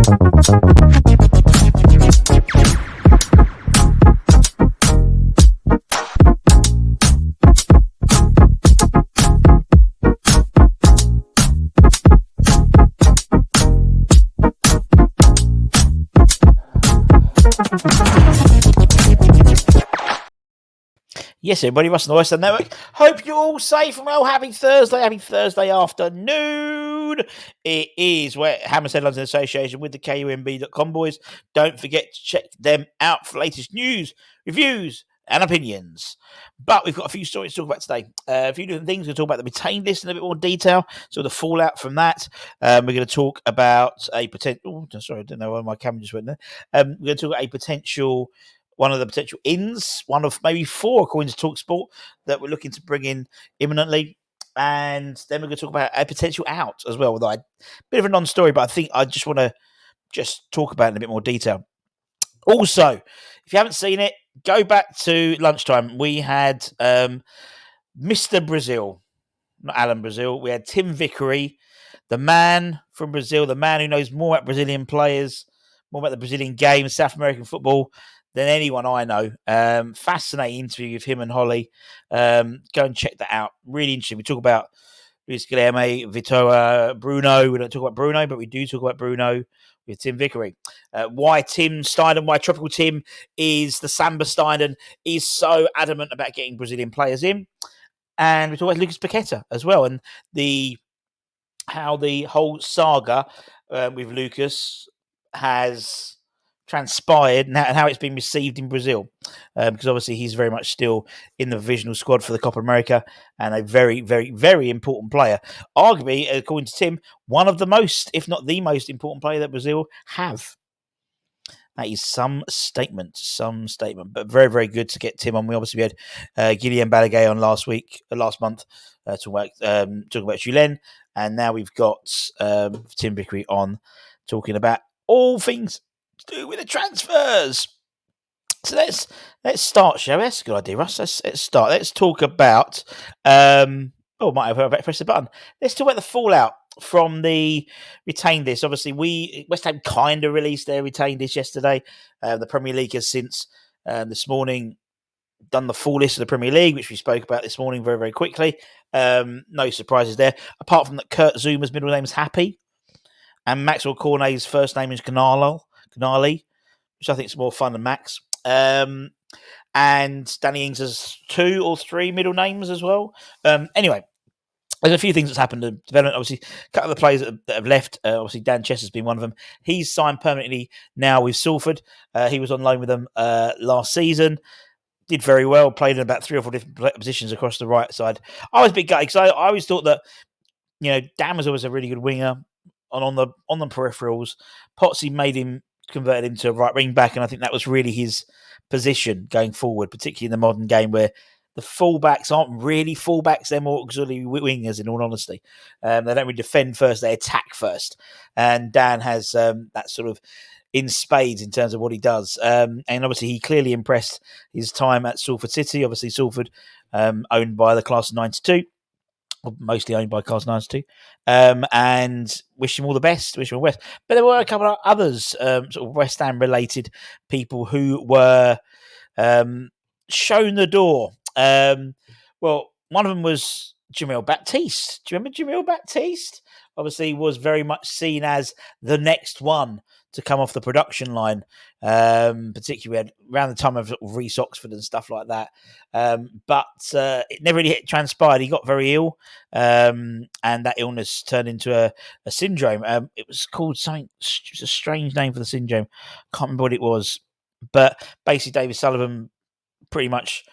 Yes, everybody, Russ and the Western Network. Hope you're all safe and well. Happy Thursday afternoon. It is where Hammers Headlines in association with the KUMB.com boys. Don't forget to check them out for latest news, reviews, and opinions. But we've got a few stories to talk about today. A few different things. We're going to talk about the retained list in a bit more detail, so the fallout from that. We're going to talk about a potential. Oh, sorry, I don't know why my camera just went there. We're going to talk about a potential. One of the potential ins, one of maybe four, according to TalkSport, that we're looking to bring in imminently. And then we're going to talk about a potential out as well. Although a bit of a non-story, but I think I just want to talk about it in a bit more detail. Also, if you haven't seen it, go back to lunchtime. We had Mr. Brazil, not Alan Brazil. We had Tim Vickery, the man from Brazil, the man who knows more about Brazilian players, more about the Brazilian game, South American football, than anyone I know. Fascinating interview with him and Holly. Go and check that out. Really interesting. We talk about Luis Guilherme, Vitor, Bruno. We don't talk about Bruno, but we do talk about Bruno with Tim Vickery. Why Tim Steinen, why Tropical Tim is the Samba Steinen is so adamant about getting Brazilian players in. And we talk about Lucas Paqueta as well, and how the whole saga with Lucas has transpired and how it's been received in Brazil, because obviously he's very much still in the provisional squad for the Copa America and a very, very, very important player. Arguably, according to Tim, one of the most, if not the most important player that Brazil have. That is some statement, but very, very good to get Tim on. We obviously had Guilherme Balaguer on last month, talking about Julen, and now we've got Tim Vickery on talking about all things to do with the transfers. So let's start, shall we? That's a good idea, Russ. Let's start. Let's talk about. Might have pressed the button. Let's talk about the fallout from the retained list. Obviously, West Ham kind of released their retained list yesterday. The Premier League has since this morning done the full list of the Premier League, which we spoke about this morning very, very quickly. No surprises there, apart from that Kurt Zuma's middle name is Happy, and Maxwell Cornet's first name is Canali, which I think is more fun than Max. And Danny Ings has 2 or 3 middle names as well. Anyway, there's a few things that's happened in development. Obviously, a couple of the players that have left. Obviously, Dan Chester's been one of them. He's signed permanently now with Salford. He was on loan with them last season. Did very well. Played in about 3 or 4 different positions across the right side. I was a bit gutted because I always thought that Dan was always a really good winger on the peripherals. Potsy converted him to a right wing back, and I think that was really his position going forward, particularly in the modern game where the fullbacks aren't really fullbacks; they're more auxiliary wingers. In all honesty, they don't really defend first; they attack first. And Dan has that sort of in spades in terms of what he does. And obviously, he clearly impressed his time at Salford City. Obviously, Salford owned by the class of '92. Mostly owned by Class 92, and wish him all the best. Wish him all the best. But there were a couple of others, sort of West Ham related people who were shown the door. Well, one of them was Jamil Baptiste. Do you remember Jamil Baptiste? Obviously, was very much seen as the next one to come off the production line, particularly around the time of Reece Oxford and stuff like that. But it never really transpired. He got very ill, and that illness turned into a syndrome. It was called something, it's a strange name for the syndrome. Can't remember what it was. But basically, David Sullivan pretty much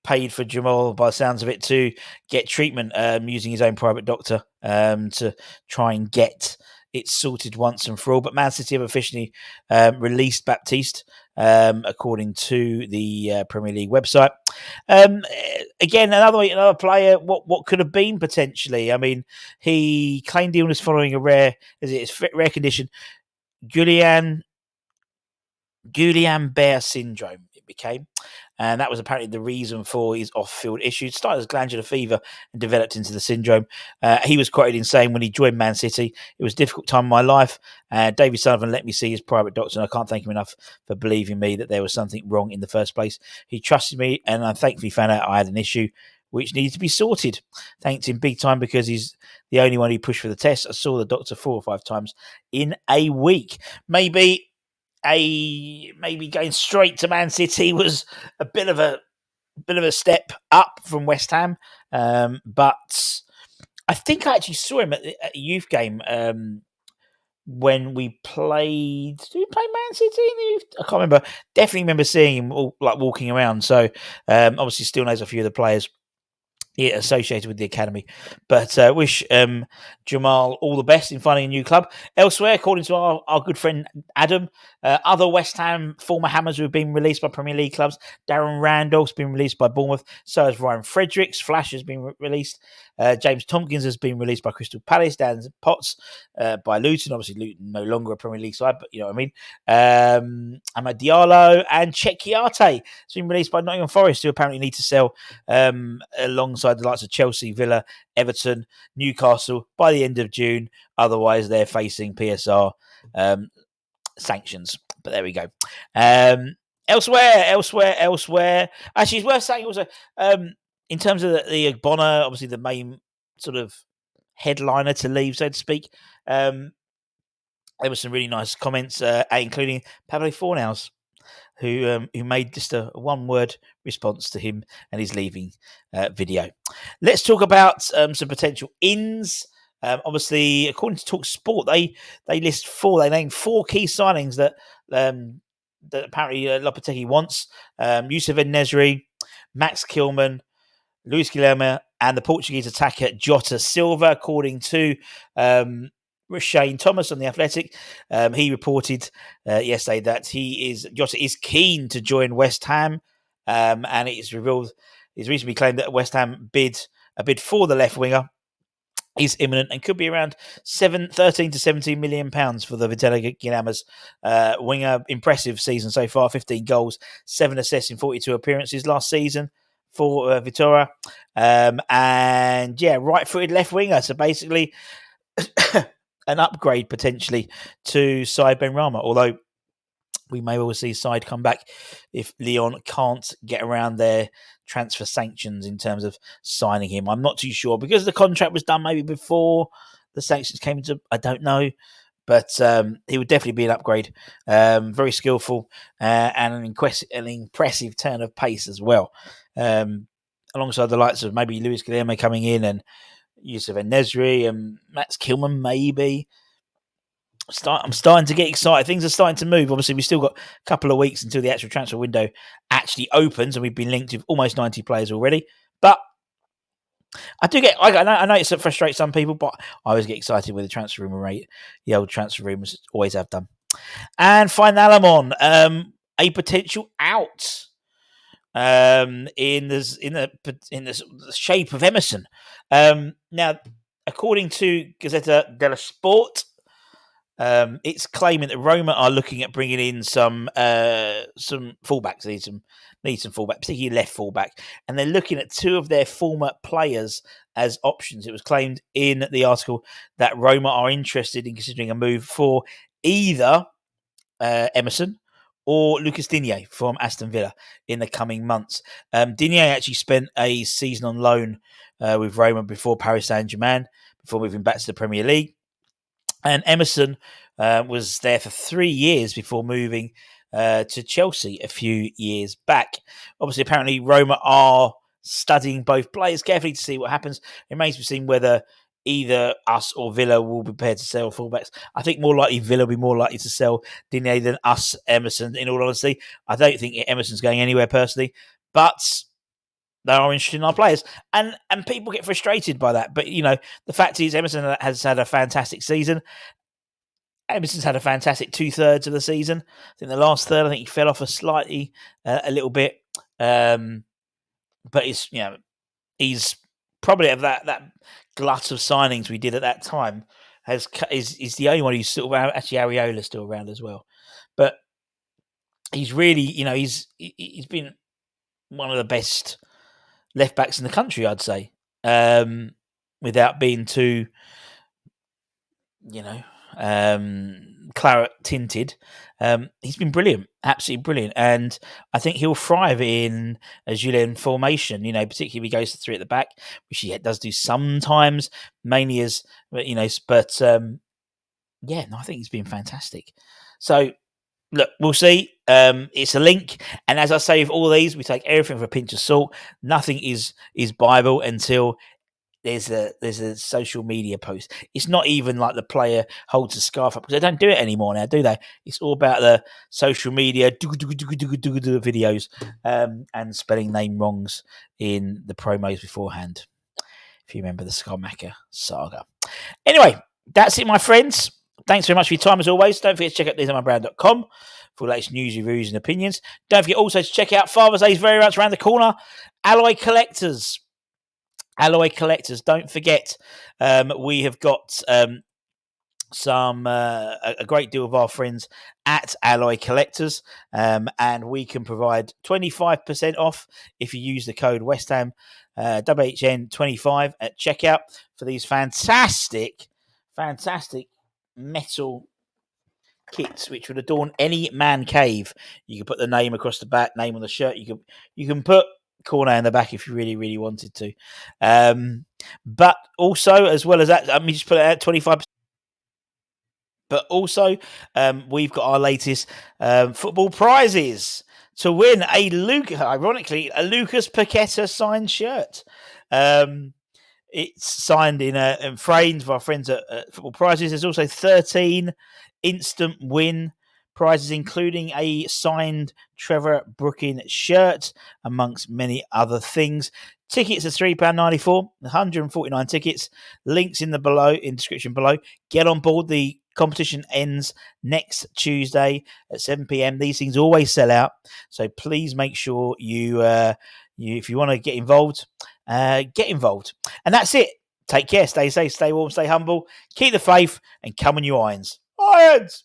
paid for Jamal, by the sounds of it, to get treatment using his own private doctor to try and get it sorted once and for all. But Man City have officially released Baptiste, according to the Premier League website. Again, another player. What could have been potentially? I mean, he claimed illness following a rare condition, Guillain-Barré syndrome. it became. And that was apparently the reason for his off-field issues. It started as glandular fever and developed into the syndrome. He was quoted in saying when he joined Man City, it was a difficult time in my life. David Sullivan let me see his private doctor, and I can't thank him enough for believing me that there was something wrong in the first place. He trusted me, and I thankfully found out I had an issue which needed to be sorted. Thanked him big time because he's the only one who pushed for the test. I saw the doctor 4 or 5 times in a week. Maybe going straight to Man City was a bit of a step up from West Ham, but I think I actually saw him at a youth game when we played. Did we play Man City in the youth? I can't remember. Definitely remember seeing him walking around. So obviously still knows a few of the players associated with the academy. But wish Jamal all the best in finding a new club. Elsewhere, according to our good friend Adam, other West Ham former Hammers who have been released by Premier League clubs. Darren Randolph's been released by Bournemouth. So has Ryan Fredericks. Flash has been released. James Tompkins has been released by Crystal Palace. Dan Potts by Luton. Obviously, Luton no longer a Premier League side, but you know what I mean. Amad Diallo and Chekiate has been released by Nottingham Forest, who apparently need to sell alongside the likes of Chelsea, Villa, Everton, Newcastle by the end of June. Otherwise, they're facing PSR sanctions. But there we go. Elsewhere. Actually, it's worth saying also, in terms of the Ogbonna, obviously the main sort of headliner to leave, so to speak. There were some really nice comments, including Pablo Fornals, who made just a one-word response to him and his leaving video. Let's talk about some potential ins. Obviously, according to Talk Sport, they list 4. They named 4 key signings that apparently Lopetegui wants: Youssef En-Nesyri, Max Kilman, Luis Guilherme, and the Portuguese attacker Jota Silva, according to Shane Thomas on The Athletic. He reported yesterday that Jota is keen to join West Ham, and it's recently claimed that West Ham a bid for the left winger is imminent and could be around 13 to 17 million pounds for the Vitello Guilherme's winger. Impressive season so far: 15 goals, 7 assists in 42 appearances last season for Vitória, and right-footed left winger. So basically, an upgrade potentially to Said Benrahma, although we may well see Said come back if Lyon can't get around their transfer sanctions in terms of signing him. I'm not too sure because the contract was done maybe before the sanctions came into. I don't know, but he would definitely be an upgrade. Very skillful and an impressive turn of pace as well. Alongside the likes of maybe Luis Guilherme coming in and Youssef En-Nesyri and Max Kilman maybe. I'm starting to get excited. Things are starting to move. Obviously, we've still got a couple of weeks until the actual transfer window actually opens, and we've been linked with almost 90 players already. But I know it frustrates some people, but I always get excited with the transfer rumor rate. The old transfer rumors always have done. And Fine a potential out in the shape of Emerson. Now, according to Gazzetta dello Sport, it's claiming that Roma are looking at bringing in some fullbacks. Need some fullback, particularly left fullback, and they're looking at 2 of their former players as options. It was claimed in the article that Roma are interested in considering a move for either Emerson or Lucas Digne from Aston Villa in the coming months. Digne actually spent a season on loan with Roma before Paris Saint-Germain, before moving back to the Premier League. And Emerson was there for 3 years before moving to Chelsea a few years back. Obviously, apparently, Roma are studying both players carefully to see what happens. It remains to be seen whether either us or Villa will be prepared to sell fullbacks. I think more likely Villa will be more likely to sell Digne than us, Emerson, in all honesty. I don't think Emerson's going anywhere personally, but they are interested in our players. And people get frustrated by that. But, the fact is Emerson has had a fantastic season. Emerson's had a fantastic 2/3 of the season. I think the last third, he fell off a little bit. But he's probably of that glut of signings we did at that time is the only one who's still around. Actually, Areola's still around as well. But he's really, he's been one of the best left backs in the country, I'd say, without being too, claret tinted. He's been brilliant, absolutely brilliant, and I think he'll thrive in a Julian formation. Particularly if he goes to three at the back, which he does do sometimes, mainly as But I think he's been fantastic. So look, we'll see. It's a link, and as I say with all these, we take everything with a pinch of salt. Nothing is Bible until there's a social media post. It's not even like the player holds a scarf up, because they don't do it anymore now, do they? It's all about the social media videos and spelling name wrongs in the promos beforehand. If you remember the Scarmacker saga. Anyway, that's it, my friends. Thanks very much for your time as always. Don't forget to check out thisonmybrand.com for the latest news, reviews, and opinions. Don't forget also to check out Father's Day is very much around the corner. Alloy Collectors. Don't forget, we have got a great deal of our friends at Alloy Collectors, and we can provide 25% off if you use the code Westham WHN25 at checkout for these fantastic metal kits which would adorn any man cave. You can put the name across the back, name on the shirt. You can put corner in the back if you really, really wanted to. But also, as well as that, just put it at 25%. But also, we've got our latest football prizes to win ironically, a Lucas Paqueta signed shirt. It's signed in framed for our friends at Football Prizes. There's also 13 instant win prizes, including a signed Trevor Brooking shirt, amongst many other things. Tickets are £3.94, 149 tickets. Links in the description below. Get on board. The competition ends next Tuesday at 7 p.m. These things always sell out, so please make sure you if you want to get involved, get involved. And that's it. Take care. Stay safe. Stay warm. Stay humble. Keep the faith, and come on, you irons. Irons!